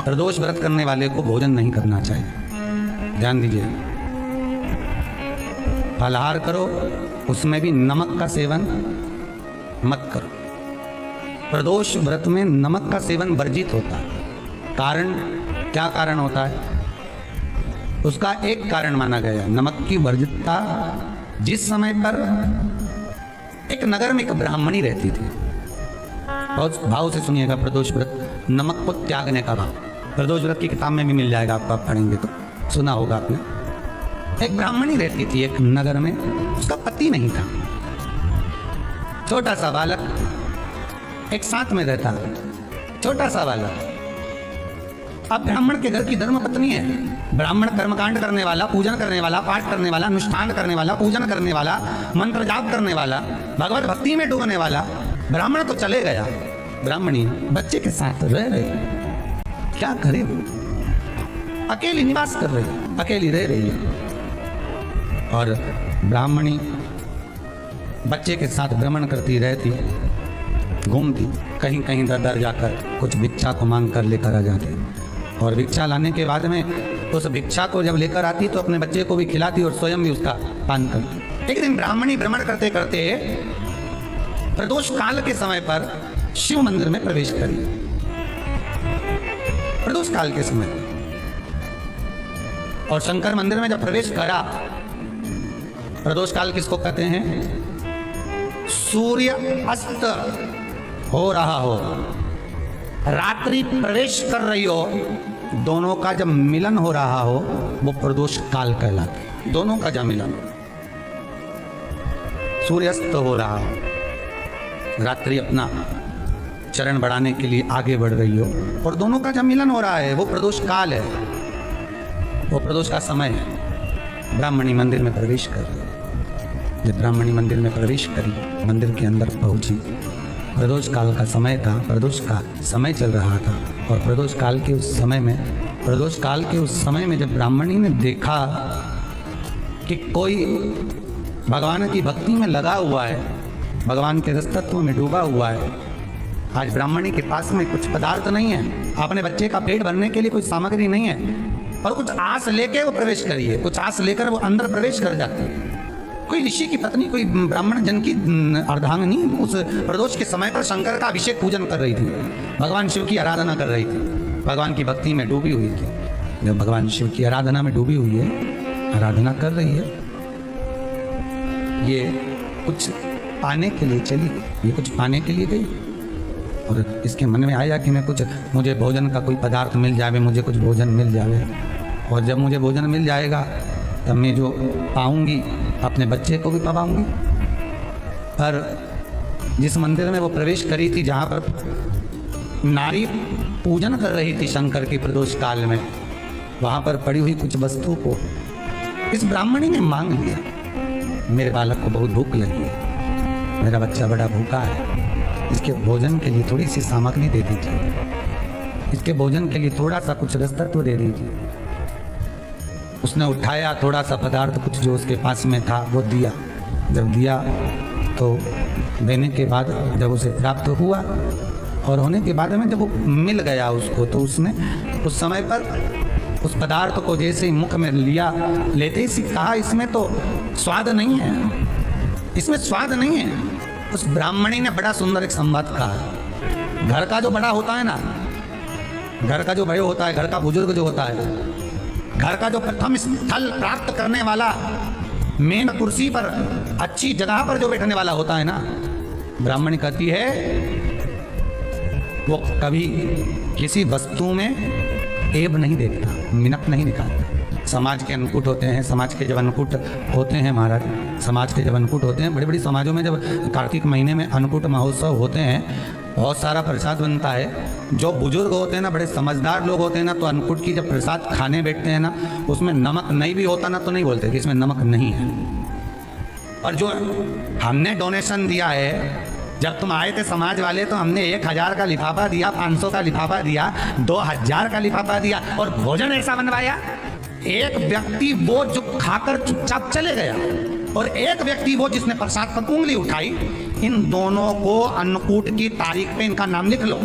प्रदोष व्रत करने वाले को भोजन नहीं करना चाहिए। ध्यान दीजिए, फलाहार करो, उसमें भी नमक का सेवन मत करो। प्रदोष व्रत में नमक का सेवन वर्जित होता है। कारण, क्या कारण होता है? उसका एक कारण माना गया है नमक की वर्जितता। जिस समय पर एक नगर में एक ब्राह्मणी रहती थी, बहुत भाव से सुनिएगा, प्रदोष व्रत नमक को त्यागने का भाव। प्रदोष व्रत की किताब में भी मिल जाएगा आपको, आप पढ़ेंगे तो सुना होगा आपने। एक ब्राह्मणी रहती थी एक नगर में, उसका पति नहीं था, छोटा सा बालक एक साथ में रहता, छोटा सा बालक। अब ब्राह्मण के घर की धर्म पत्नी है, ब्राह्मण कर्मकांड करने वाला, पूजन करने वाला, पाठ करने वाला, अनुष्ठान करने वाला, पूजन करने वाला, मंत्र जाप करने वाला, भगवत भक्ति में डूबने वाला। ब्राह्मण तो चले गया, ब्राह्मणी बच्चे के साथ रह रही, क्या करे वो? अकेली निवास कर रही, अकेली रह रही है। और ब्राह्मणी बच्चे के साथ भ्रमण करती रहती, घूमती, कहीं कहीं दर दर जाकर कुछ भिक्षा को मांग कर लेकर आ जाती। और भिक्षा लाने के बाद में उस भिक्षा को जब लेकर आती तो अपने बच्चे को भी खिलाती और स्वयं भी उसका पान करती। एक दिन ब्राह्मणी भ्रमण करते करते प्रदोष काल के समय पर शिव मंदिर में प्रवेश करी। प्रदोष काल के समय और शंकर मंदिर में जब प्रवेश करा, प्रदोष काल किसको कहते हैं? सूर्य अस्त हो रहा हो, रात्रि प्रवेश कर रही हो, दोनों का जब मिलन हो रहा हो वो प्रदोष काल कहलाता। दोनों का जब मिलन, सूर्यास्त हो रहा हो, रात्रि अपना चरण बढ़ाने के लिए आगे बढ़ रही हो और दोनों का जब मिलन हो रहा है वो प्रदोष काल है, वो प्रदोष का समय है। ब्राह्मणी मंदिर में प्रवेश कर रही, जब ब्राह्मणी मंदिर में प्रवेश करी, मंदिर के अंदर पहुंची, प्रदोष काल का समय था, प्रदोष का समय चल रहा था। और प्रदोष काल के उस समय में, प्रदोष काल के उस समय में जब ब्राह्मणी ने देखा कि कोई भगवान की भक्ति में लगा हुआ है, भगवान के रस तत्व में डूबा हुआ है, आज ब्राह्मणी के पास में कुछ पदार्थ नहीं है, अपने बच्चे का पेट भरने के लिए कोई सामग्री नहीं है, और कुछ आस लेके वो प्रवेश करिए, कुछ आस लेकर वो अंदर प्रवेश कर जाती है। कोई ऋषि की पत्नी, कोई ब्राह्मण जन की अर्धांगिनी उस प्रदोष के समय पर शंकर का अभिषेक पूजन कर रही थी, भगवान शिव की आराधना कर रही थी, भगवान की भक्ति में डूबी हुई थी। जब भगवान शिव की आराधना में डूबी हुई है, आराधना कर रही है, ये कुछ पाने के लिए चली, ये कुछ पाने के लिए गई और इसके मन में आया कि मैं कुछ, मुझे भोजन का कोई पदार्थ मिल जाए, मुझे कुछ भोजन मिल जाए, और जब मुझे भोजन मिल जाएगा तब मैं जो पाऊंगी अपने बच्चे को भी पाऊंगी। पर जिस मंदिर में वो प्रवेश करी थी, जहाँ पर नारी पूजन कर रही थी शंकर की प्रदोष काल में, वहाँ पर पड़ी हुई कुछ वस्तु को इस ब्राह्मणी ने मांग लिया। मेरे बालक को बहुत भूख लगी है, मेरा बच्चा बड़ा भूखा है, इसके भोजन के लिए थोड़ी सी सामग्री दे दीजिए, इसके भोजन के लिए थोड़ा सा कुछ रस तत्व दे दीजिए। उसने उठाया थोड़ा सा पदार्थ, कुछ जो उसके पास में था वो दिया। जब दिया तो देने के बाद जब उसे प्राप्त हुआ और होने के बाद में जब वो मिल गया उसको, तो उसने उस समय पर उस पदार्थ को जैसे ही मुख में लिया, लेते ही कहा इसमें तो स्वाद नहीं है, इसमें स्वाद नहीं है। उस ब्राह्मणी ने बड़ा सुंदर एक संवाद कहा। घर का जो बड़ा होता है ना, घर का जो बड़े होता है, घर का बुजुर्ग जो होता है, घर का जो प्रथम स्थल प्राप्त करने वाला, मेन कुर्सी पर अच्छी जगह पर जो बैठने वाला होता है ना, ब्राह्मणी कहती है वो कभी किसी वस्तु में ऐब नहीं देखता, मिनक नहीं निकालता। समाज के अन्नकूट होते हैं, समाज के जब अन्नकूट होते हैं महाराज, समाज के जब अन्नकूट होते हैं, बड़ी बड़ी समाजों में जब कार्तिक महीने में अन्नकूट महोत्सव होते हैं, बहुत सारा प्रसाद बनता है। जो बुजुर्ग होते हैं ना, बड़े समझदार लोग होते हैं ना, तो अन्नकूट की जब प्रसाद खाने बैठते हैं ना, उसमें नमक नहीं भी होता ना, तो नहीं बोलते कि इसमें नमक नहीं है। और जो हमने डोनेशन दिया है, जब तुम आए थे समाज वाले, तो हमने 1000 का लिफाफा दिया, 500 का लिफाफा दिया, 2000 का लिफाफा दिया, और भोजन ऐसा बनवाया। एक व्यक्ति वो जो खाकर चुपचाप चले गया, और एक व्यक्ति वो जिसने प्रसाद पर उंगली उठाई इन दोनों को अन्नकूट की तारीख पे इनका नाम लिख लो,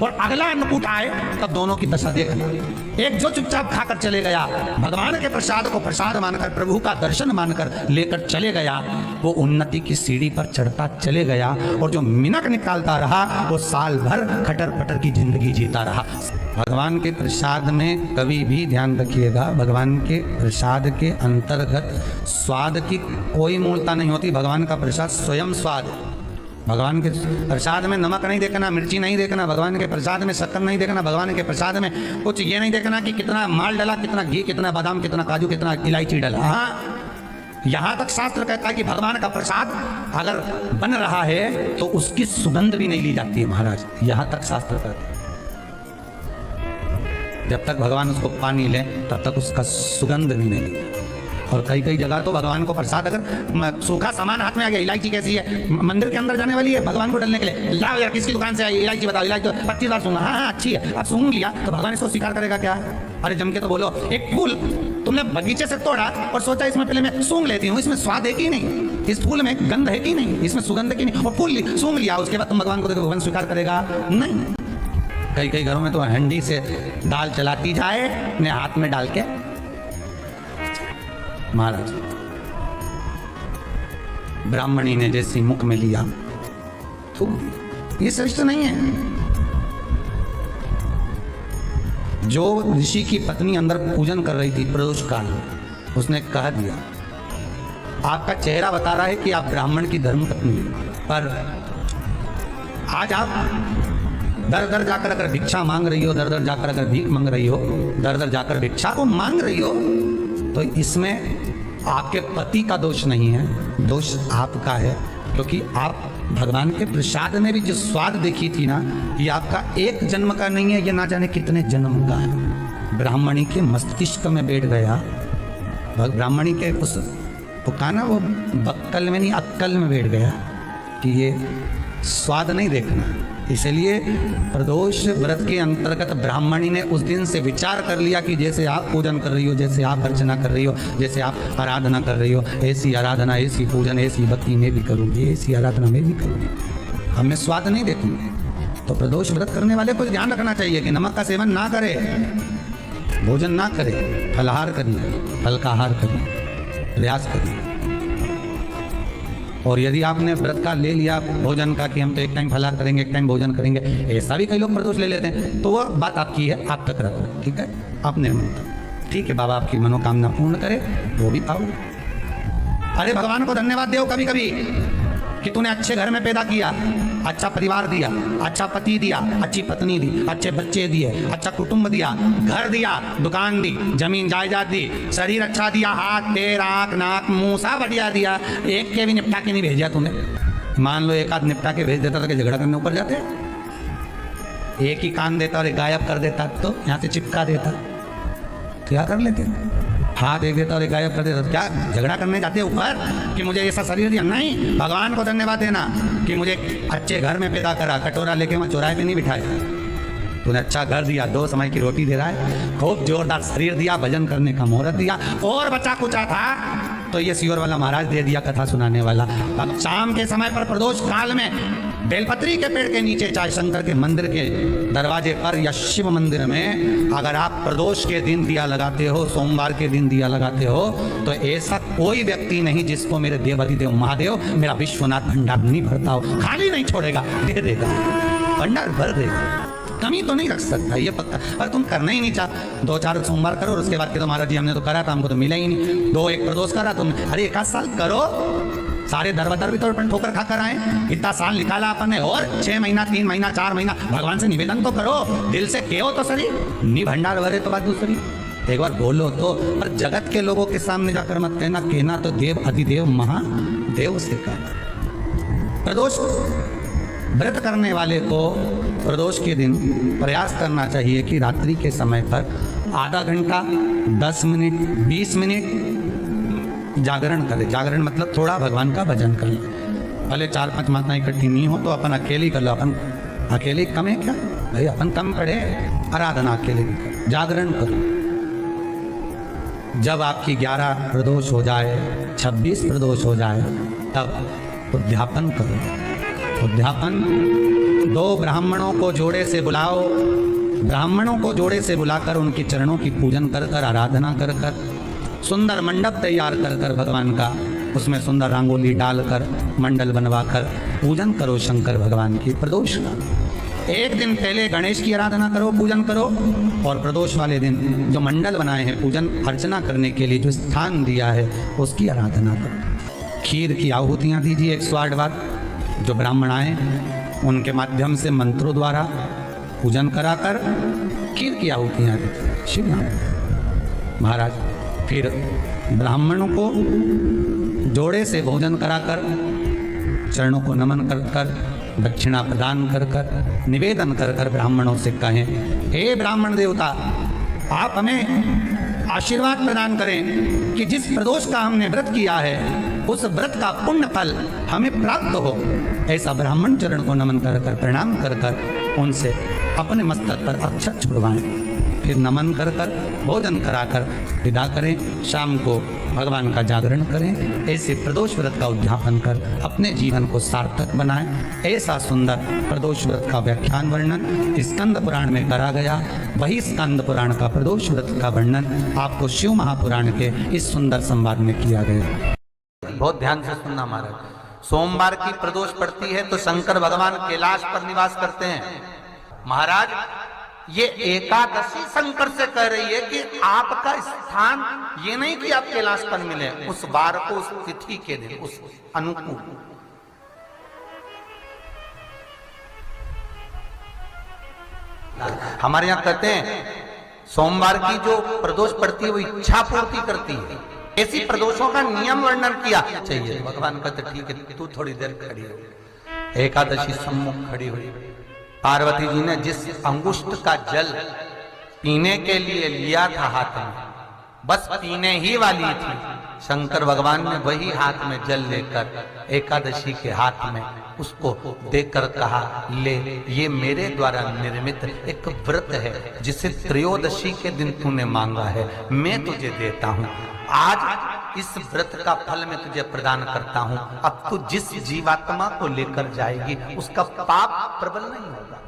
और अगला अन्नकूट आए तब दोनों की दशा देखना। एक जो चुपचाप खाकर चले गया, भगवान के प्रसाद को प्रसाद मानकर, प्रभु का दर्शन मानकर लेकर चले गया, वो उन्नति की सीढ़ी पर चढ़ता चले गया, और जो मिनट निकालता रहा वो साल भर खटर पटर की जिंदगी जीता रहा। भगवान के प्रसाद में कभी भी ध्यान रखिएगा, भगवान के प्रसाद के अंतर्गत स्वाद की कोई मूलता नहीं होती। भगवान का प्रसाद स्वयं स्वाद है। भगवान के प्रसाद में नमक नहीं देखना, मिर्ची नहीं देखना, भगवान के प्रसाद में शक्कर नहीं देखना, भगवान के प्रसाद में कुछ ये नहीं देखना कि कितना माल डला, कितना घी, कितना बादाम, कितना काजू, कितना इलायची डला। हाँ, यहाँ तक शास्त्र कहता है कि भगवान का प्रसाद अगर बन रहा है तो उसकी सुगंध भी नहीं ली जाती है महाराज, यहाँ तक शास्त्र कहता है। जब तक भगवान उसको पानी ले तब तक उसका सुगंध भी नहीं ली। और कई कई जगह तो भगवान को प्रसाद अगर सूखा सामान हाथ में आ गया, इलायची कैसी है, मंदिर के अंदर जाने वाली है, भगवान को डालने के लिए लाओ यार, किसकी दुकान से आई इलायची बताओ, इलायची तो 25 बार सूंघा, हाँ अच्छी है, अब सूंघ लिया तो भगवान इसको स्वीकार करेगा क्या? अरे जम के तो बोलो, एक फूल तुमने बगीचे से तोड़ा और सोचा इसमें पहले मैं सूंघ लेती हूँ, इसमें स्वाद है कि नहीं, इस फूल में गंध है कि नहीं, इसमें सुगंध है कि नहीं, और फूल सूंघ लिया, उसके बाद तुम भगवान को देखो, भगवान स्वीकार करेगा नहीं। कई कई घरों में तो हंडी से दाल चलाती जाए अपने हाथ में डाल के। महाराज ब्राह्मणी ने जैसी मुख में लिया तो ये श्रेष्ठ नहीं है। जो ऋषि की पत्नी अंदर पूजन कर रही थी प्रदोष काल, उसने कह दिया आपका चेहरा बता रहा है कि आप ब्राह्मण की धर्म पत्नी हैं, पर आज आप दर दर जाकर अगर भिक्षा मांग रही हो, दर दर जाकर अगर भीख मांग रही हो, दर दर जाकर भिक्षा को मांग रही हो, तो इसमें आपके पति का दोष नहीं है, दोष आपका है, क्योंकि आप भगवान के प्रसाद में भी जो स्वाद देखी थी ना, ये आपका एक जन्म का नहीं है, ये ना जाने कितने जन्म का है। ब्राह्मणी के मस्तिष्क में बैठ गया, ब्राह्मणी के उस कहा ना वो बक्कल में नहीं अक्कल में बैठ गया कि ये स्वाद नहीं देखना। इसलिए प्रदोष व्रत के अंतर्गत ब्राह्मणी ने उस दिन से विचार कर लिया कि जैसे आप पूजन कर रही हो, जैसे आप अर्चना कर रही हो, जैसे आप आराधना कर रही हो, ऐसी आराधना, ऐसी पूजन, ऐसी भक्ति में भी करूँगी, ऐसी आराधना में भी करूँगी, हमें स्वाद नहीं देखूँगी। तो प्रदोष व्रत करने वाले को ध्यान रखना चाहिए कि नमक का सेवन ना करे, भोजन ना करे, फलाहार करिए, हल्का आहार करिए, प्रयास करिए। और यदि आपने व्रत का ले लिया भोजन का कि हम तो एक टाइम फलाहार करेंगे, एक टाइम भोजन करेंगे, ऐसा भी कई लोग प्रदोष ले लेते हैं, तो वह बात आपकी है, आप तक रखो, ठीक है, आपने ठीक है, बाबा आपकी मनोकामना पूर्ण करे, वो भी पाओ। अरे भगवान को धन्यवाद दो कभी कभी कि तूने अच्छे घर में पैदा किया, अच्छा परिवार दिया, अच्छा पति दिया, अच्छी पत्नी दी, अच्छे बच्चे दिए, अच्छा कुटुंब दिया, घर दिया, दुकान दी, जमीन जायदाद दी, शरीर अच्छा दिया, हाथ पैर आँख नाक मुंह सब बढ़िया दिया, एक के भी निपटा के नहीं भेजा तूने। मान लो एक आध निपटा के भेज देता था कि झगड़ा करने ऊपर जाते, एक ही कान देता और एक गायब कर देता तो यहाँ से चिपका देता, क्या कर लेते, हाथ एक देता और एक गायब कर देता, क्या झगड़ा करने जाते ऊपर कि मुझे ऐसा शरीर दिया? नहीं, भगवान को धन्यवाद देना कि मुझे अच्छे घर में पैदा करा, कटोरा लेके मैं चौराहे पे नहीं बिठाया, तूने अच्छा घर दिया, 2 समय की रोटी दे रहा है, खूब जोरदार शरीर दिया, भजन करने का मुहूर्त दिया, और बचा कुचा था तो ये सियोर वाला महाराज दे दिया कथा सुनाने वाला। अब शाम के समय पर प्रदोष काल में बेलपत्री के पेड़ के नीचे, चाहे शंकर के मंदिर के दरवाजे पर या शिव मंदिर में, अगर आप प्रदोष के दिन दिया लगाते हो, सोमवार के दिन दिया लगाते हो, तो ऐसा कोई व्यक्ति नहीं जिसको मेरे देवाधिदेव महादेव मेरा विश्वनाथ भंडार नहीं भरता हो, खाली नहीं छोड़ेगा, दे देगा, भंडार भर देगा, कमी तो नहीं रख सकता, ये पक्का। पर तुम करना ही नहीं चाह, 2-4 सोमवार करो और उसके बाद के तो महाराज जी हमने तो करा था, हमको तो मिला ही नहीं, 2-1 प्रदोष करा तुम, अरे 1 साल करो, सारे दरबदर भी तो अपन ठोकर खा कर आए, इतना साल निकाला अपन ने, और 6 महीना 3 महीना 4 महीना भगवान से निवेदन तो करो, दिल से कहो तो सही, नी भंडार भरे तो बात दूसरी, एक बार बोलो तो। पर जगत के लोगों के सामने जाकर मत कहना, कहना तो देव अधिदेव महादेव से कहना। प्रदोष व्रत करने वाले को प्रदोष के दिन प्रयास करना चाहिए कि रात्रि के समय पर आधा घंटा, 10 मिनट, 20 मिनट जागरण करें। जागरण मतलब थोड़ा भगवान का भजन करें, भले 4-5 माताएं इकट्ठी नहीं हो तो अपन अकेले कर लो, अपन अकेले कम है क्या भाई, अपन कम पढ़े, आराधना अकेले करो, जागरण करो। जब आपकी 11 प्रदोष हो जाए, 26 प्रदोष हो जाए, तब उद्यापन करो। उद्यापन। 2 ब्राह्मणों को जोड़े से बुलाओ, ब्राह्मणों को जोड़े से बुलाकर उनके चरणों की पूजन कर कर, आराधना कर कर, सुंदर मंडप तैयार कर कर भगवान का, उसमें सुंदर रंगोली डालकर, मंडल बनवाकर पूजन करो शंकर भगवान की प्रदोष का। एक दिन पहले गणेश की आराधना करो, पूजन करो, और प्रदोष वाले दिन जो मंडल बनाए हैं पूजन अर्चना करने के लिए जो स्थान दिया है उसकी आराधना करो। खीर की आहुतियाँ दीजिए 108 बार। जो ब्राह्मण आए उनके माध्यम से मंत्रों द्वारा पूजन कराकर खीर की आहुतियाँ दीजिए शिव नाम। महाराज फिर ब्राह्मणों को जोड़े से भोजन कराकर, चरणों को नमन कर कर, दक्षिणा प्रदान कर कर, निवेदन कर कर ब्राह्मणों से कहें, हे ब्राह्मण देवता, आप हमें आशीर्वाद प्रदान करें कि जिस प्रदोष का हमने व्रत किया है उस व्रत का पुण्य फल हमें प्राप्त हो। ऐसा ब्राह्मण चरण को नमन कर कर, प्रणाम कर कर उनसे अपने मस्तक पर अक्षत छुड़वाएं, फिर नमन कर कर, भोजन कराकर विदा करें। शाम को भगवान का जागरण करें। ऐसे प्रदोष व्रत का उद्यापन कर अपने जीवन को सार्थक बनाएं। ऐसा सुंदर प्रदोष व्रत का व्याख्यान वर्णन स्कंद पुराण में करा गया। वही स्कंद पुराण का प्रदोष व्रत का वर्णन आपको शिव महापुराण के इस सुंदर संवाद में किया गया। बहुत ध्यान से सुनना महाराज। सोमवार की प्रदोष पड़ती है तो शंकर भगवान कैलाश पर निवास करते हैं। महाराज ये एकादशी शंकर से कह रही है कि आपका स्थान ये नहीं कि आप कैलाश पर मिले, उस बार को, उस तिथि के दिन, उस अनुकूल। हमारे यहां कहते हैं सोमवार की जो प्रदोष पड़ती है वो इच्छा पूर्ति करती है। ऐसी प्रदोषों का नियम वर्णन किया चाहिए। भगवान कहते ठीक है, तू थोड़ी देर खड़ी हो। एकादशी सम्मुख खड़ी हुई। पार्वती जी ने जिस अंगुष्ठ का जल पीने के लिए लिया था हाथ में, बस पीने ही वाली थी, शंकर भगवान ने वही हाथ में जल लेकर एकादशी के हाथ में उसको देकर कहा, ले, ये मेरे द्वारा निर्मित एक व्रत है जिसे त्रयोदशी के दिन तूने मांगा है, मैं तुझे देता हूं। आज इस व्रत का फल मैं तुझे प्रदान करता हूं। अब तू जिस जीवात्मा को लेकर जाएगी उसका पाप प्रबल नहीं होगा।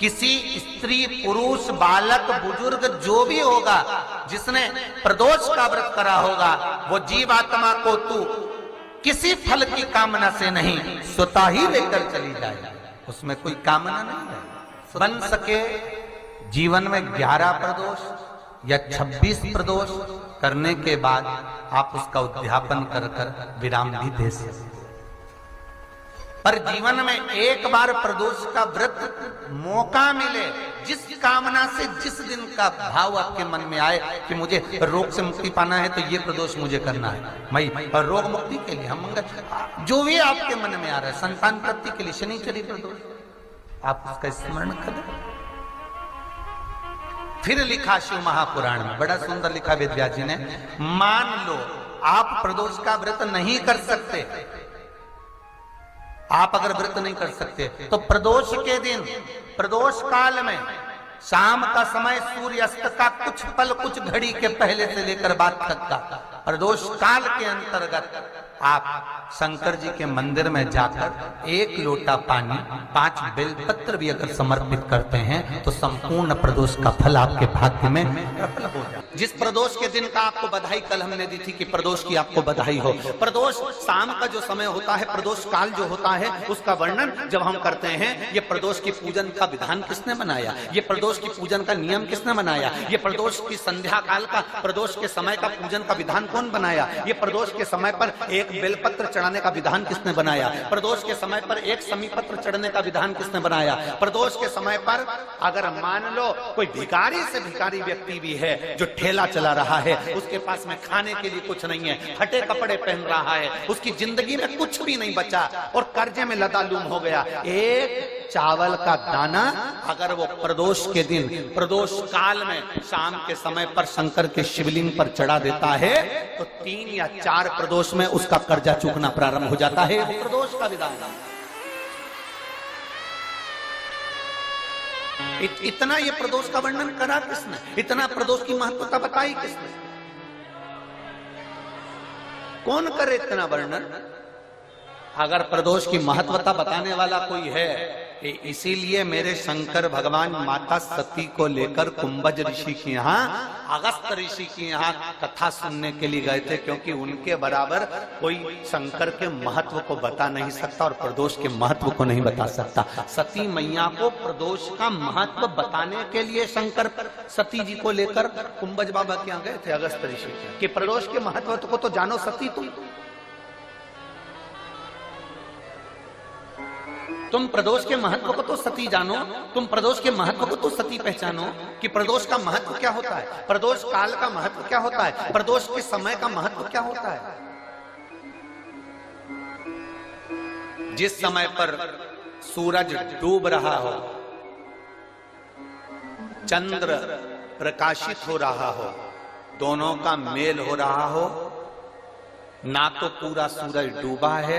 किसी स्त्री, पुरुष, बालक, बुजुर्ग जो भी होगा जिसने प्रदोष का व्रत करा होगा, वो जीवात्मा को तू किसी फल की कामना से नहीं, स्वतः ही लेकर चली जाएगी। उसमें कोई कामना नहीं है। बन सके जीवन में 11 प्रदोष या 26 प्रदोष करने के बाद आप उसका उद्यापन कर कर विराम भी दे सकते। पर जीवन में एक बार प्रदोष का व्रत मौका मिले, जिस कामना से, जिस दिन का भाव आपके मन में आए कि मुझे रोग से मुक्ति पाना है तो ये प्रदोष मुझे करना है, मैं रोग मुक्ति के लिए, हम मंगल, जो भी आपके मन में आ रहा है, संतान प्राप्ति के लिए शनिचरी प्रदोष, आप उसका स्मरण करें। फिर लिखा शिव महापुराण में, बड़ा सुंदर लिखा वेदव्यास जी ने, मान लो आप प्रदोष का व्रत नहीं कर सकते, आप अगर व्रत नहीं कर सकते तो प्रदोष के दिन, प्रदोष काल में शाम का समय सूर्यास्त का कुछ पल, कुछ घड़ी के पहले से लेकर बाद तक का प्रदोष काल के अंतर्गत आप शंकर जी के मंदिर में जाकर 1 लोटा पानी, 5 बेलपत्र भी अगर समर्पित करते हैं तो संपूर्ण प्रदोष का फल आपके भाग्य में प्रबल हो जाए। जिस प्रदोष के दिन का आपको बधाई कल हमने दी थी कि प्रदोष की आपको बधाई हो, प्रदोष शाम का जो समय होता है, प्रदोष काल जो होता है, उसका वर्णन जब हम करते हैं, ये प्रदोष की पूजन का विधान किसने बनाया, ये प्रदोष की पूजन का नियम किसने बनाया, ये प्रदोष की संध्या काल का, प्रदोष के समय का पूजन का विधान कौन बनाया, ये प्रदोष के समय पर एक बेलपत्र चढ़ाने का विधान किसने बनाया, प्रदोष के समय पर एक समीपत्र चढ़ने का विधान किसने बनाया, प्रदोष के समय पर अगर मान लो कोई भिखारी से भिखारी व्यक्ति भी है जो ठेला चला रहा है, उसके पास में खाने के लिए कुछ नहीं है, फटे कपड़े पहन रहा है, उसकी जिंदगी में कुछ भी नहीं बचा और कर्जे में लदालूम हो गया, एक चावल का दाना अगर वो प्रदोष के दिन, प्रदोष काल में शाम के समय पर शंकर के शिवलिंग पर चढ़ा देता है तो 3 या 4 प्रदोष में उसका कर्जा चूकना प्रारंभ हो जाता है। प्रदोष का विधान। इतना ये प्रदोष का वर्णन करा किसने, इतना प्रदोष की महत्वता बताई किसने, कौन करे इतना वर्णन। अगर प्रदोष की महत्वता बताने वाला कोई है, इसीलिए मेरे शंकर भगवान माता सती को लेकर कुंभज ऋषि के यहाँ, अगस्त ऋषि के यहाँ कथा सुनने के लिए गए थे, क्योंकि उनके बराबर कोई शंकर के महत्व को बता नहीं सकता और प्रदोष के महत्व को नहीं बता सकता। सती मैया को प्रदोष का महत्व बताने के लिए शंकर सती जी को लेकर कुंभज बाबा के यहाँ गए थे, अगस्त ऋषि के, कि प्रदोष के महत्व को तो जानो सती, तुम प्रदोष के महत्व को तो सती जानो, तुम प्रदोष के महत्व को तो सती पहचानो कि प्रदोष का महत्व क्या होता है, प्रदोष काल का महत्व क्या होता है, प्रदोष के समय का महत्व क्या होता है। जिस समय पर सूरज डूब रहा हो, चंद्र प्रकाशित हो रहा हो, दोनों का मेल हो रहा हो, ना तो पूरा सूरज डूबा है,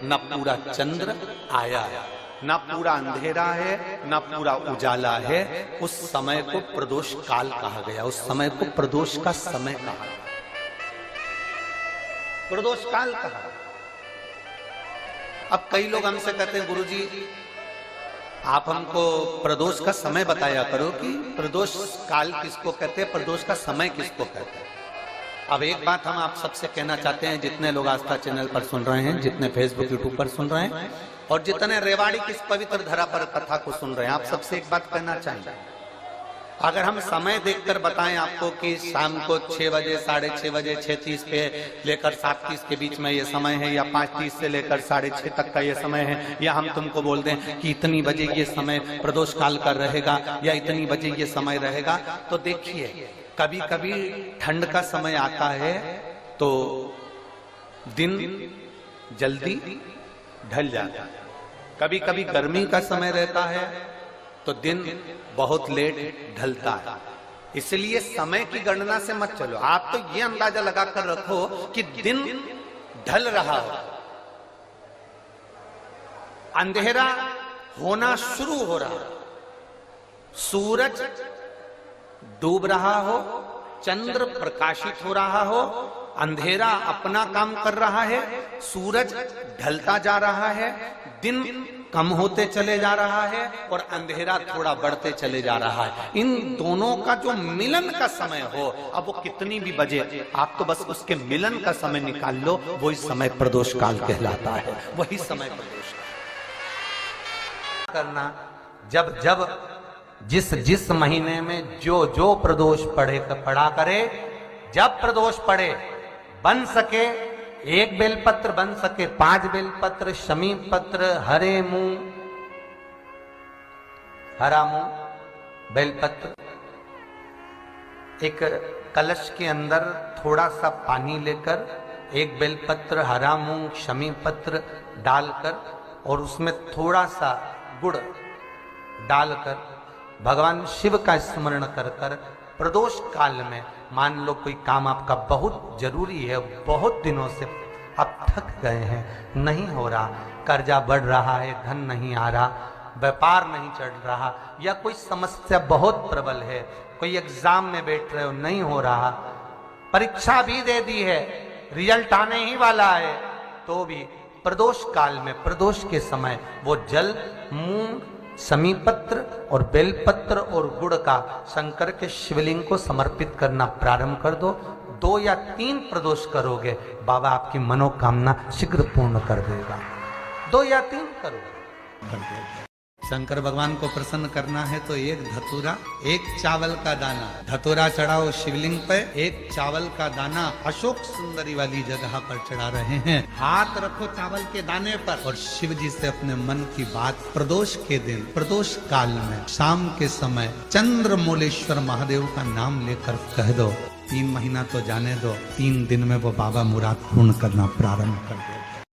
ना पूरा चंद्र आया है, ना पूरा अंधेरा है, ना पूरा उजाला है, उस समय को प्रदोष काल कहा गया, उस समय को प्रदोष का समय कहा, प्रदोष काल कहा। अब कई लोग हमसे कहते हैं, गुरुजी आप हमको प्रदोष का समय बताया करो कि प्रदोष काल किसको कहते हैं, प्रदोष का समय किसको कहते हैं। अब एक बात हम आप सबसे कहना चाहते हैं, जितने लोग आस्था चैनल पर सुन रहे हैं, जितने फेसबुक यूट्यूब पर सुन रहे हैं और जितने रेवाड़ी की इस पवित्र धरा पर कथा को सुन रहे हैं, आप सबसे एक बात कहना चाहेंगे, अगर हम समय देखकर बताएं आपको कि शाम को 6 बजे, 6:30 बजे, 6:30 पे लेकर 7:30 के बीच में ये समय है, या 5:30 से लेकर 6:30 तक का ये समय है, या हम तुमको बोल दें कि इतनी बजे ये समय प्रदोष काल का रहेगा या इतनी बजे ये समय रहेगा, तो देखिए कभी कभी ठंड का समय आता है तो दिन जल्दी ढल जाता है, कभी कभी गर्मी का समय रहता है तो दिन बहुत लेट ढलता है। इसलिए समय की गणना से मत चलो, आप तो ये अंदाजा लगाकर रखो कि दिन ढल रहा हो, अंधेरा होना शुरू हो रहा, सूरज डूब रहा हो, चंद्र प्रकाशित हो रहा हो, अंधेरा अपना काम कर रहा है, सूरज ढलता जा रहा है, दिन कम होते चले जा रहा है और अंधेरा थोड़ा बढ़ते चले जा रहा है। इन दोनों का जो मिलन का समय हो, अब वो कितनी भी बजे, आप तो बस उसके मिलन का समय निकाल लो, वही समय प्रदोष काल कहलाता है, वही समय प्रदोष काल करना। जब जब जिस महीने में जो प्रदोष पड़ा करे, जब प्रदोष पड़े, बन सके 1 बेलपत्र, बन सके 5 बेलपत्र, शमी पत्र, हरे मुंह, हरा मुंह बेलपत्र, एक कलश के अंदर थोड़ा सा पानी लेकर 1 बेलपत्र, हरा मूंग, शमी पत्र डालकर और उसमें थोड़ा सा गुड़ डालकर भगवान शिव का स्मरण कर कर प्रदोष काल में, मान लो कोई काम आपका बहुत जरूरी है, बहुत दिनों से आप थक गए हैं, नहीं हो रहा, कर्जा बढ़ रहा है, धन नहीं आ रहा, व्यापार नहीं चढ़ रहा, या कोई समस्या बहुत प्रबल है, कोई एग्जाम में बैठ रहे हो नहीं हो रहा, परीक्षा भी दे दी है, रिजल्ट आने ही वाला है, तो भी प्रदोष काल में, प्रदोष के समय वो जल, मूंग, समीपत्र और बेलपत्र और गुड़ का शंकर के शिवलिंग को समर्पित करना प्रारंभ कर दो। 2 या 3 प्रदोष करोगे, बाबा आपकी मनोकामना शीघ्र पूर्ण कर देगा। 2 या 3 करो। शंकर भगवान को प्रसन्न करना है तो 1 धतूरा, 1 चावल का दाना, धतूरा चढ़ाओ शिवलिंग पे, 1 चावल का दाना अशोक सुंदरी वाली जगह पर चढ़ा रहे हैं, हाथ रखो चावल के दाने पर और शिव जी से अपने मन की बात प्रदोष के दिन, प्रदोष काल में, शाम के समय चंद्रमौलेश्वर महादेव का नाम लेकर कह दो। 3 महीना तो जाने दो, 3 दिन में वो बाबा मुराद पूर्ण करना प्रारंभ कर दो।